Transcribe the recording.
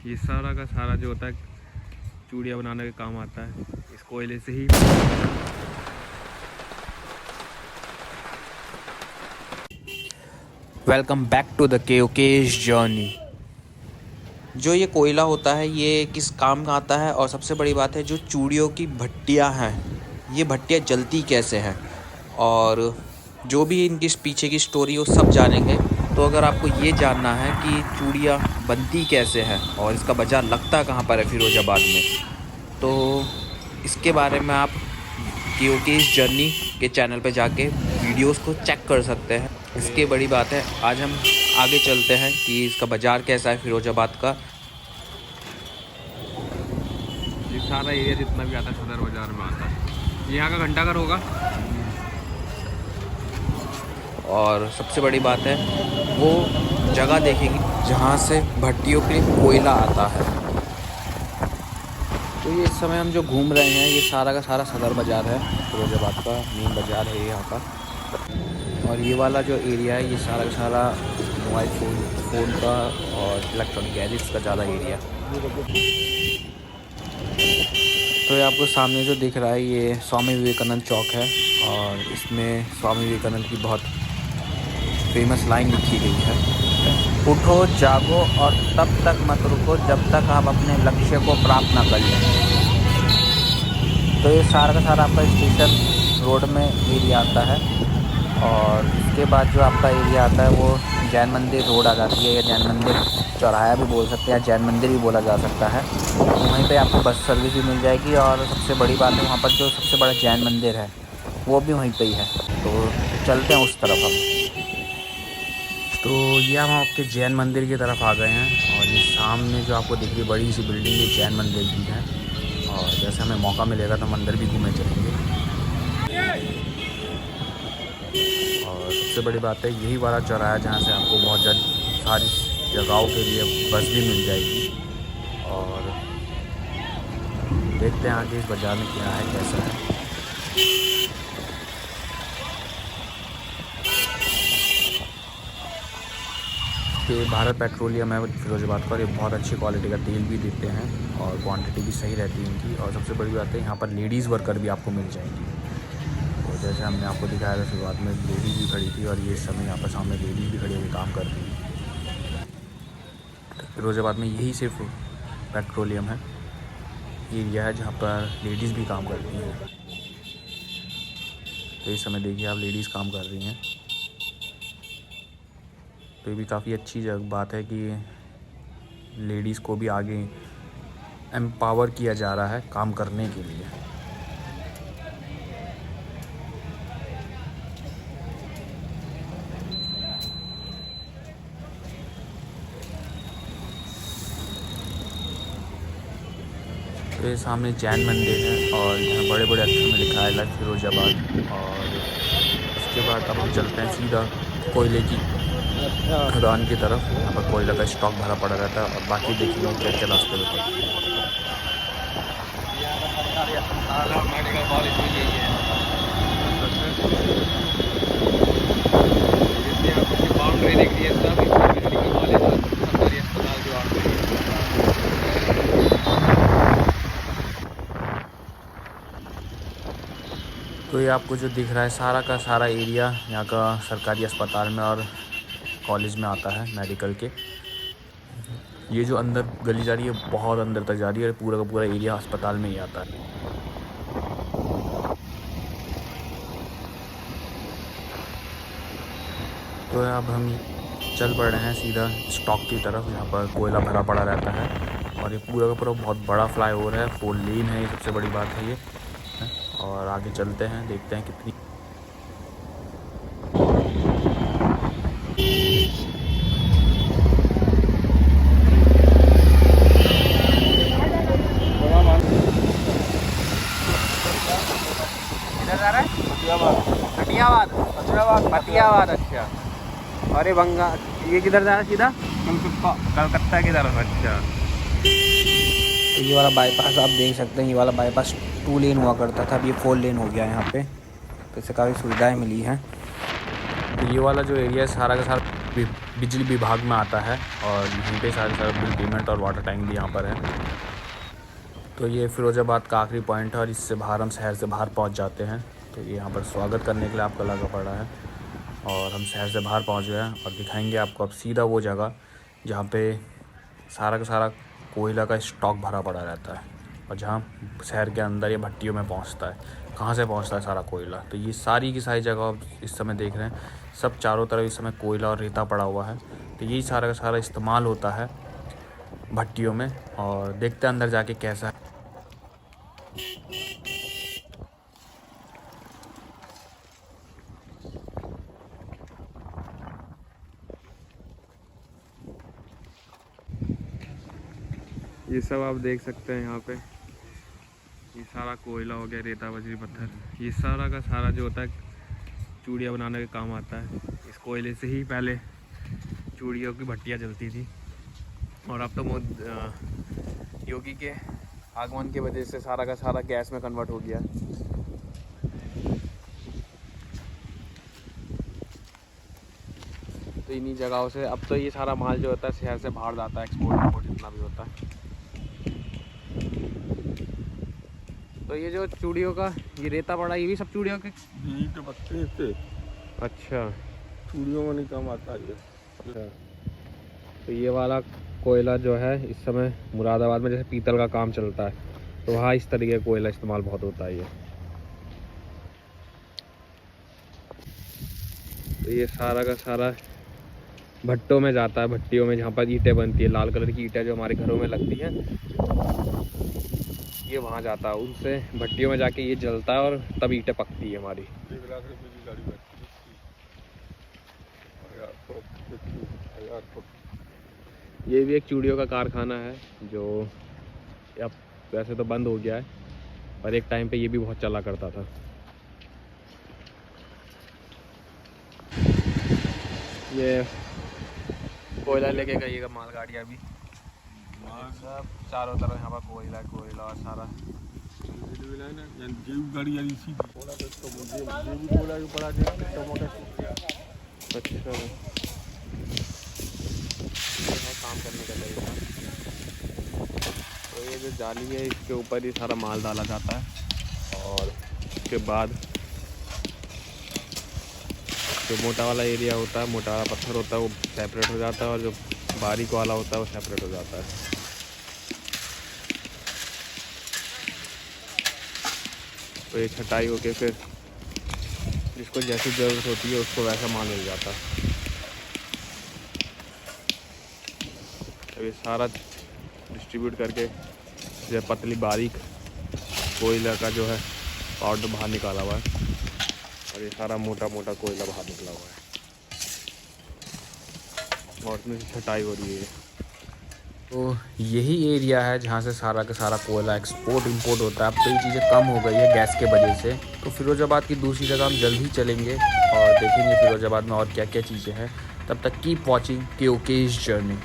ये सारा का सारा जो होता है चूड़ियाँ बनाने के काम आता है, इस कोयले से ही। वेलकम बैक टू द केओकेश जर्नी। जो ये कोयला होता है ये किस काम का आता है, और सबसे बड़ी बात है जो चूड़ियों की भट्टियाँ हैं, ये भट्टियाँ जलती कैसे हैं, और जो भी इनकी पीछे की स्टोरी वो सब जानेंगे। तो अगर आपको ये जानना है कि चूड़ियाँ बनती कैसे हैं और इसका बाज़ार लगता कहाँ पर है फिरोज़ाबाद में, तो इसके बारे में आप केओकेश जर्नी के चैनल पे जाके वीडियोस को चेक कर सकते हैं। इसकी बड़ी बात है, आज हम आगे चलते हैं कि इसका बाज़ार कैसा है फिरोज़ाबाद का। ये सारा एरिया जितना भी आता है सदर बाज़ार में आता है। यहाँ का घंटाघर होगा। और सबसे बड़ी बात है वो जगह देखेंगे जहाँ से भट्टियों के लिए कोयला आता है। तो ये इस समय हम जो घूम रहे हैं ये सारा का सारा सदर बाज़ार है, फिरोज़ाबाद का मेन बाज़ार है यहाँ का। और ये वाला जो एरिया है ये सारा का सारा मोबाइल फ़ोन का और इलेक्ट्रॉनिक गैजेट्स का ज़्यादा एरिया। तो ये आपको सामने जो दिख रहा है ये स्वामी विवेकानंद चौक है, और इसमें स्वामी विवेकानंद की बहुत फेमस लाइन लिखी गई है, उठो जागो और तब तक मत रुको जब तक आप अपने लक्ष्य को प्राप्त ना कर लें। तो ये सारा का सारा आपका स्टेशन रोड में एरिया आता है, और इसके बाद जो आपका एरिया आता है वो जैन मंदिर रोड आ जाती है, या जैन मंदिर चौराहा भी बोल सकते हैं, या जैन मंदिर भी बोला जा सकता है। वहीं पे आपको बस सर्विस भी मिल जाएगी, और सबसे बड़ी बात है वहाँ पर जो सबसे बड़ा जैन मंदिर है वो भी वहीं पे ही है। तो चलते हैं उस तरफ हम। तो ये हम आपके जैन मंदिर की तरफ आ गए हैं, और ये सामने जो आपको दिख रही बड़ी सी बिल्डिंग ये जैन मंदिर की है, और जैसे हमें मौका मिलेगा तो मंदिर भी घूमे चलेंगे। और सबसे बड़ी बात है यही वाला चौराहा है जहाँ से आपको बहुत सारी जगहों के लिए बस भी मिल जाएगी। और देखते हैं आगे इस बाज़ार में क्या है कैसा है। कि भारत पेट्रोलियम है फिरोज़ाबाद का, और ये बहुत अच्छी क्वालिटी का तेल भी देते हैं और क्वांटिटी भी सही रहती है इनकी। और सबसे बड़ी बात है यहाँ पर लेडीज़ वर्कर भी आपको मिल जाएंगी। तो जैसे हमने आपको दिखाया था शुरुआत में लेडीज़ भी खड़ी थी, और ये समय यहाँ पर सामने लेडीज़ भी खड़ी होकर काम कर रही है। फिरोज़ाबाद में यही सिर्फ पेट्रोलियम है एरिया है जहाँ पर लेडीज़ भी काम करती हैं। तो इस समय देखिए आप लेडीज़ काम कर रही हैं। तो ये भी काफ़ी अच्छी बात है कि लेडीज़ को भी आगे एम्पावर किया जा रहा है काम करने के लिए। तो ये सामने जैन मंदिर है, और यहाँ बड़े बड़े अक्षर में लिखा है लाइक फिरोज़ाबाद। और उसके बाद अब हम चलते हैं सीधा कोयले की खदान की तरफ। यहाँ पर कोयला का स्टॉक भरा पड़ा रहता है, और बाकी देखिए क्या क्या रास्ते में। बाउंड्री दिख रही है सब मेडिकल कॉलेज और सरकारी अस्पताल जो बाउंड्री है। तो ये आपको जो दिख रहा है सारा का सारा एरिया यहाँ का सरकारी अस्पताल में और कॉलेज में आता है मेडिकल के। ये जो अंदर गली जा रही है बहुत अंदर तक जा रही है, पूरा का पूरा एरिया अस्पताल में ही आता है। तो अब हम चल पड़ रहे हैं सीधा स्टॉक की तरफ, यहाँ पर कोयला भरा पड़ा रहता है, और ये पूरा का पूरा बहुत बड़ा फ्लाईओवर है, 4 लेन है, ये सबसे बड़ी बात है ये। और आगे चलते हैं देखते हैं कितनी फतियाबाद। अच्छा, अरे बंगाल ये किधर जा रहा है सीधा? कलकत्ता की तरफ। अच्छा, ये वाला बाईपास आप देख सकते हैं, ये वाला बाईपास 2 लेन हुआ करता था, अब ये 4 लेन हो गया है यहाँ पे। तो इससे काफ़ी सुविधाएं मिली हैं। तो ये वाला जो एरिया है सारा का सारा बिजली विभाग में आता है और यहीं पे सारे बिल पेमेंट और वाटर टैंक भी यहाँ पर है। तो ये फ़िरोज़ाबाद का आखिरी पॉइंट है और इससे बाहर हम शहर से बाहर पहुँच जाते हैं। तो ये यहाँ पर स्वागत करने के लिए आपको लगा पड़ा है और हम शहर से बाहर पहुँच गए हैं और दिखाएंगे आपको अब सीधा वो जगह जहाँ पे सारा का सारा कोयला का स्टॉक भरा पड़ा रहता है और जहाँ शहर के अंदर ये भट्टियों में पहुँचता है। कहाँ से पहुँचता है सारा कोयला, तो ये सारी की सारी जगह आप इस समय देख रहे हैं, सब चारों तरफ इस समय कोयला और रेता पड़ा हुआ है। तो यही सारा का सारा इस्तेमाल होता है भट्टियों में और देखते हैं अंदर जाके कैसा है। ये सब आप देख सकते हैं यहाँ पे, ये सारा कोयला हो गया, रेता बजरी पत्थर, ये सारा का सारा जो होता है चूड़ियाँ बनाने के काम आता है। इस कोयले से ही पहले चूड़ियों की भट्टियाँ जलती थी और अब तो योगी के आगमन की वजह से सारा का सारा गैस में कन्वर्ट हो गया। तो इन्हीं जगहों से अब तो ये सारा माल जो होता है शहर से बाहर जाता है, एक्सपोर्ट इंपोर्ट जितना भी होता है। तो ये जो चूड़ियों का ये रेता पड़ा, ये भी सब चूड़ियों के तो पत्ते से अच्छा चूड़ियों में नहीं काम आता है। तो ये वाला कोयला जो है इस समय मुरादाबाद में जैसे पीतल का काम चलता है, तो वहाँ इस तरीके का कोयला इस्तेमाल बहुत होता है। तो ये सारा का सारा भट्टों में जाता है, भट्टियों में जहाँ पर ईंटें बनती है, लाल कलर की ईंटें जो हमारे घरों में लगती हैं, ये वहाँ जाता है। उनसे भट्टियों में जाके ये जलता है और तब ईंटें पकती है हमारी। 1 लाख रुपए की गाड़ी ये भी एक चूड़ियों का कारखाना है जो अब वैसे तो बंद हो गया है, पर एक टाइम पे ये भी बहुत चला करता था। ये कोयला लेके गईएगा मालगाड़ियाँ भी, सब चारों तरफ यहाँ पर कोयला कोयला और सारा गाड़ी यानी सीधी बोला तो मुझे भी बोला कि बड़ा टमाटर अच्छा काम करने का तरीका। तो ये जो जाली है इसके ऊपर ही सारा माल डाला जाता है और उसके बाद जो मोटा वाला एरिया होता है, मोटा वाला पत्थर होता है, वो सेपरेट हो जाता है और जो बारीक वाला होता है वो सेपरेट हो जाता है। तो ये छटाई होके फिर जिसको जैसी ज़रूरत होती है उसको वैसा माल मिल जाता है। तो ये सारा डिस्ट्रीब्यूट करके जो पतली बारीक कोयला का जो है पाउडर बाहर निकाला हुआ है और ये सारा मोटा मोटा कोयला बाहर निकला हुआ है और इसमें छटाई हो रही है। तो यही एरिया है जहाँ से सारा का सारा कोयला एक्सपोर्ट इंपोर्ट होता है। अब तो ये चीज़ें कम हो गई है गैस के वजह से। तो फ़िरोज़ाबाद की दूसरी जगह हम जल्द ही चलेंगे और देखेंगे फ़िरोज़ाबाद में और क्या क्या चीज़ें हैं। तब तक कीप वॉचिंग KOK's जर्नी।